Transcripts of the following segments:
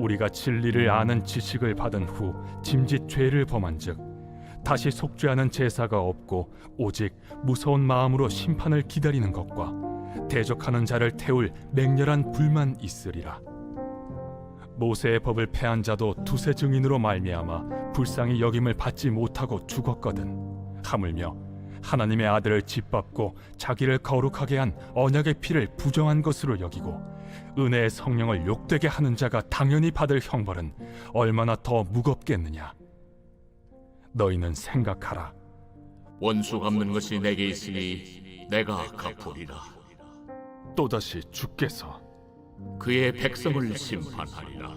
우리가 진리를 아는 지식을 받은 후 짐짓 죄를 범한즉 다시 속죄하는 제사가 없고 오직 무서운 마음으로 심판을 기다리는 것과 대적하는 자를 태울 맹렬한 불만 있으리라. 모세의 법을 폐한 자도 두세 증인으로 말미암아 불쌍히 여김을 받지 못하고 죽었거든. 하물며 하나님의 아들을 짓밟고 자기를 거룩하게 한 언약의 피를 부정한 것으로 여기고 은혜의 성령을 욕되게 하는 자가 당연히 받을 형벌은 얼마나 더 무겁겠느냐. 너희는 생각하라. 원수 갚는 것이 내게 있으니 내가 갚으리라. 또다시 주께서 그의 백성을 심판하리라.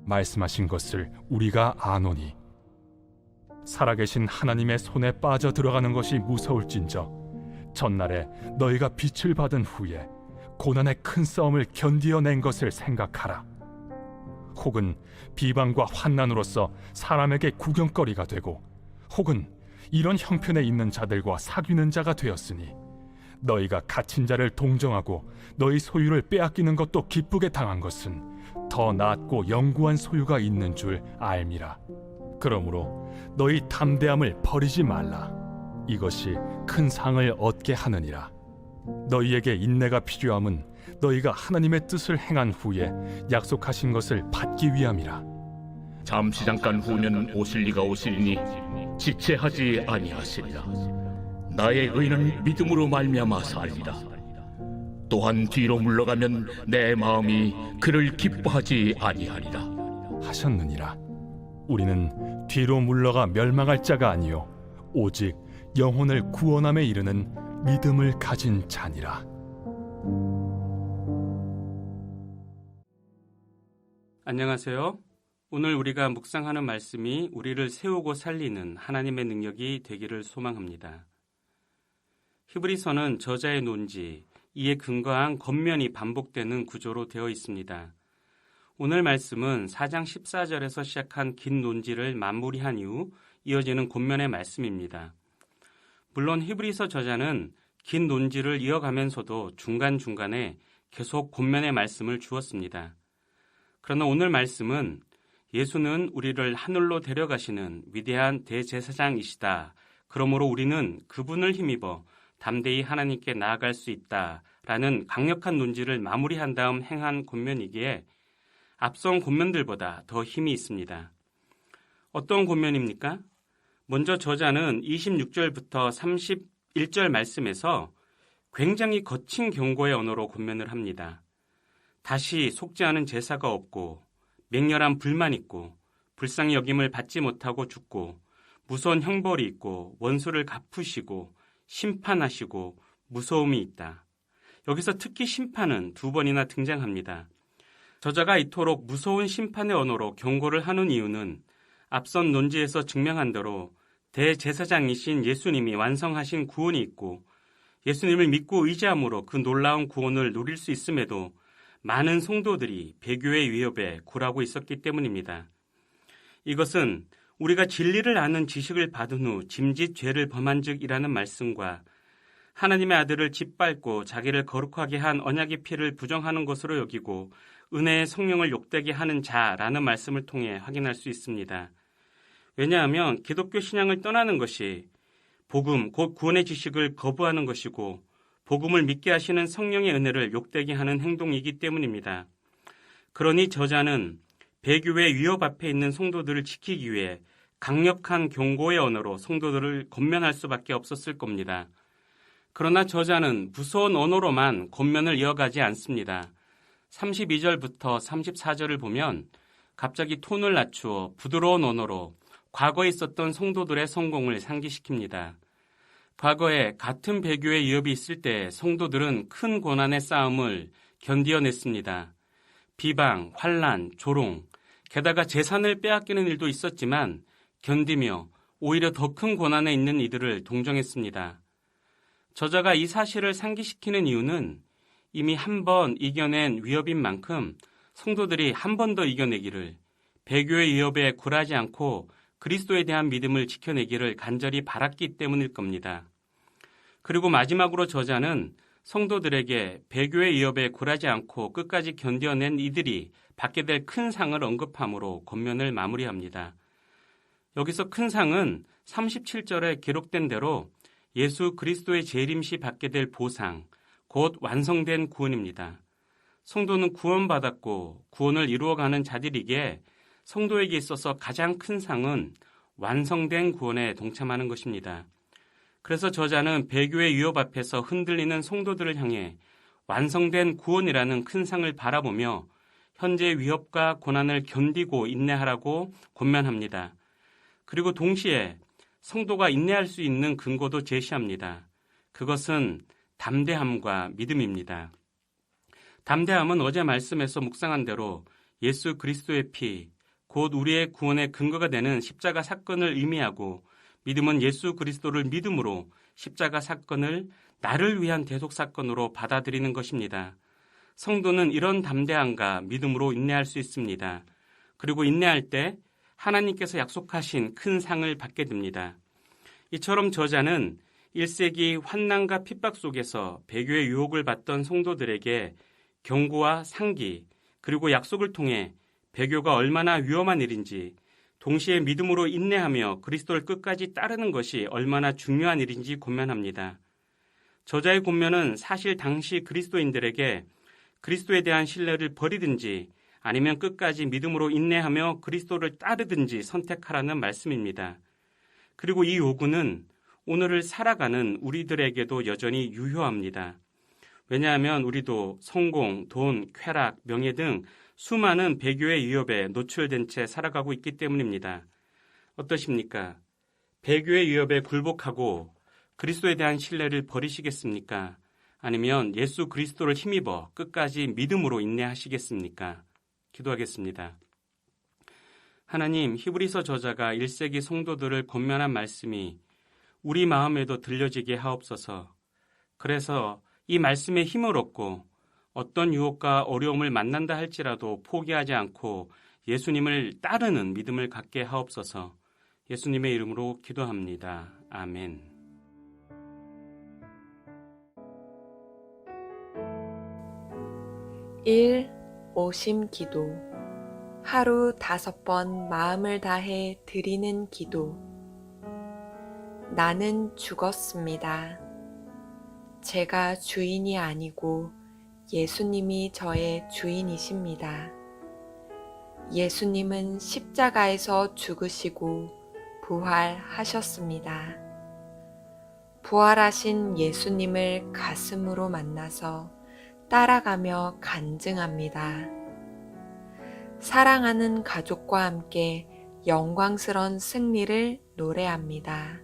말씀하신 것을 우리가 아노니 살아계신 하나님의 손에 빠져 들어가는 것이 무서울진저 전날에 너희가 빛을 받은 후에 고난의 큰 싸움을 견디어낸 것을 생각하라. 혹은 비방과 환난으로서 사람에게 구경거리가 되고 혹은 이런 형편에 있는 자들과 사귀는 자가 되었으니 너희가 갇힌 자를 동정하고 너희 소유를 빼앗기는 것도 기쁘게 당한 것은 더 낫고 영구한 소유가 있는 줄 알미라. 그러므로 너희 담대함을 버리지 말라. 이것이 큰 상을 얻게 하느니라. 너희에게 인내가 필요함은 너희가 하나님의 뜻을 행한 후에 약속하신 것을 받기 위함이라. 잠시 잠깐 후면 오실 이가 오시리니 지체하지 아니하시리라. 나의 의는 믿음으로 말미암아 살리라. 또한 뒤로 물러가면 내 마음이 그를 기뻐하지 아니하리라 하셨느니라. 우리는 뒤로 물러가 멸망할 자가 아니요 오직 영혼을 구원함에 이르는 믿음을 가진 자니라. 안녕하세요. 오늘 우리가 묵상하는 말씀이 우리를 세우고 살리는 하나님의 능력이 되기를 소망합니다. 히브리서는 저자의 논지, 이에 근거한 겉면이 반복되는 구조로 되어 있습니다. 오늘 말씀은 4장 14절에서 시작한 긴 논지를 마무리한 이후 이어지는 겉면의 말씀입니다. 물론 히브리서 저자는 긴 논지를 이어가면서도 중간중간에 계속 겉면의 말씀을 주었습니다. 그러나 오늘 말씀은 예수는 우리를 하늘로 데려가시는 위대한 대제사장이시다. 그러므로 우리는 그분을 힘입어 담대히 하나님께 나아갈 수 있다라는 강력한 논지를 마무리한 다음 행한 겉면이기에 앞선 겉면들보다 더 힘이 있습니다. 어떤 겉면입니까? 먼저 저자는 26절부터 31절 말씀에서 굉장히 거친 경고의 언어로 겉면을 합니다. 다시 속죄하는 제사가 없고 맹렬한 불만 있고 불쌍히 여김을 받지 못하고 죽고 무서운 형벌이 있고 원수를 갚으시고 심판하시고 무서움이 있다. 여기서 특히 심판은 2번이나 등장합니다. 저자가 이토록 무서운 심판의 언어로 경고를 하는 이유는 앞선 논지에서 증명한 대로 대제사장이신 예수님이 완성하신 구원이 있고 예수님을 믿고 의지함으로 그 놀라운 구원을 누릴 수 있음에도 많은 성도들이 배교의 위협에 굴하고 있었기 때문입니다. 이것은 우리가 진리를 아는 지식을 받은 후 짐짓 죄를 범한 즉이라는 말씀과 하나님의 아들을 짓밟고 자기를 거룩하게 한 언약의 피를 부정하는 것으로 여기고 은혜의 성령을 욕되게 하는 자라는 말씀을 통해 확인할 수 있습니다. 왜냐하면 기독교 신앙을 떠나는 것이 복음, 곧 구원의 지식을 거부하는 것이고 복음을 믿게 하시는 성령의 은혜를 욕되게 하는 행동이기 때문입니다. 그러니 저자는 배교의 위협 앞에 있는 성도들을 지키기 위해 강력한 경고의 언어로 성도들을 권면할 수밖에 없었을 겁니다. 그러나 저자는 무서운 언어로만 권면을 이어가지 않습니다. 32절부터 34절을 보면 갑자기 톤을 낮추어 부드러운 언어로 과거에 있었던 성도들의 성공을 상기시킵니다. 과거에 같은 배교의 위협이 있을 때 성도들은 큰 고난의 싸움을 견디어냈습니다. 비방, 환난, 조롱, 게다가 재산을 빼앗기는 일도 있었지만 견디며 오히려 더 큰 고난에 있는 이들을 동정했습니다. 저자가 이 사실을 상기시키는 이유는 이미 한 번 이겨낸 위협인 만큼 성도들이 한 번 더 이겨내기를, 배교의 위협에 굴하지 않고 그리스도에 대한 믿음을 지켜내기를 간절히 바랐기 때문일 겁니다. 그리고 마지막으로 저자는 성도들에게 배교의 위협에 굴하지 않고 끝까지 견뎌낸 이들이 받게 될 큰 상을 언급함으로 권면을 마무리합니다. 여기서 큰 상은 37절에 기록된 대로 예수 그리스도의 재림시 받게 될 보상, 곧 완성된 구원입니다. 성도는 구원받았고 구원을 이루어가는 자들이기에 성도에게 있어서 가장 큰 상은 완성된 구원에 동참하는 것입니다. 그래서 저자는 배교의 위협 앞에서 흔들리는 성도들을 향해 완성된 구원이라는 큰 상을 바라보며 현재 위협과 고난을 견디고 인내하라고 권면합니다. 그리고 동시에 성도가 인내할 수 있는 근거도 제시합니다. 그것은 담대함과 믿음입니다. 담대함은 어제 말씀에서 묵상한 대로 예수 그리스도의 피, 곧 우리의 구원의 근거가 되는 십자가 사건을 의미하고, 믿음은 예수 그리스도를 믿음으로 십자가 사건을 나를 위한 대속 사건으로 받아들이는 것입니다. 성도는 이런 담대함과 믿음으로 인내할 수 있습니다. 그리고 인내할 때 하나님께서 약속하신 큰 상을 받게 됩니다. 이처럼 저자는 1세기 환난과 핍박 속에서 배교의 유혹을 받던 성도들에게 경고와 상기, 그리고 약속을 통해 배교가 얼마나 위험한 일인지, 동시에 믿음으로 인내하며 그리스도를 끝까지 따르는 것이 얼마나 중요한 일인지 권면합니다. 저자의 권면은 사실 당시 그리스도인들에게 그리스도에 대한 신뢰를 버리든지 아니면 끝까지 믿음으로 인내하며 그리스도를 따르든지 선택하라는 말씀입니다. 그리고 이 요구는 오늘을 살아가는 우리들에게도 여전히 유효합니다. 왜냐하면 우리도 성공, 돈, 쾌락, 명예 등 수많은 배교의 위협에 노출된 채 살아가고 있기 때문입니다. 어떠십니까? 배교의 위협에 굴복하고 그리스도에 대한 신뢰를 버리시겠습니까? 아니면 예수 그리스도를 힘입어 끝까지 믿음으로 인내하시겠습니까? 기도하겠습니다. 하나님, 히브리서 저자가 1세기 성도들을 권면한 말씀이 우리 마음에도 들려지게 하옵소서. 그래서 이 말씀에 힘을 얻고 어떤 유혹과 어려움을 만난다 할지라도 포기하지 않고 예수님을 따르는 믿음을 갖게 하옵소서. 예수님의 이름으로 기도합니다. 아멘. 오심 기도. 하루 5번 마음을 다해 드리는 기도. 나는 죽었습니다. 제가 주인이 아니고 예수님이 저의 주인이십니다. 예수님은 십자가에서 죽으시고 부활하셨습니다. 부활하신 예수님을 가슴으로 만나서 따라가며 간증합니다. 사랑하는 가족과 함께 영광스러운 승리를 노래합니다.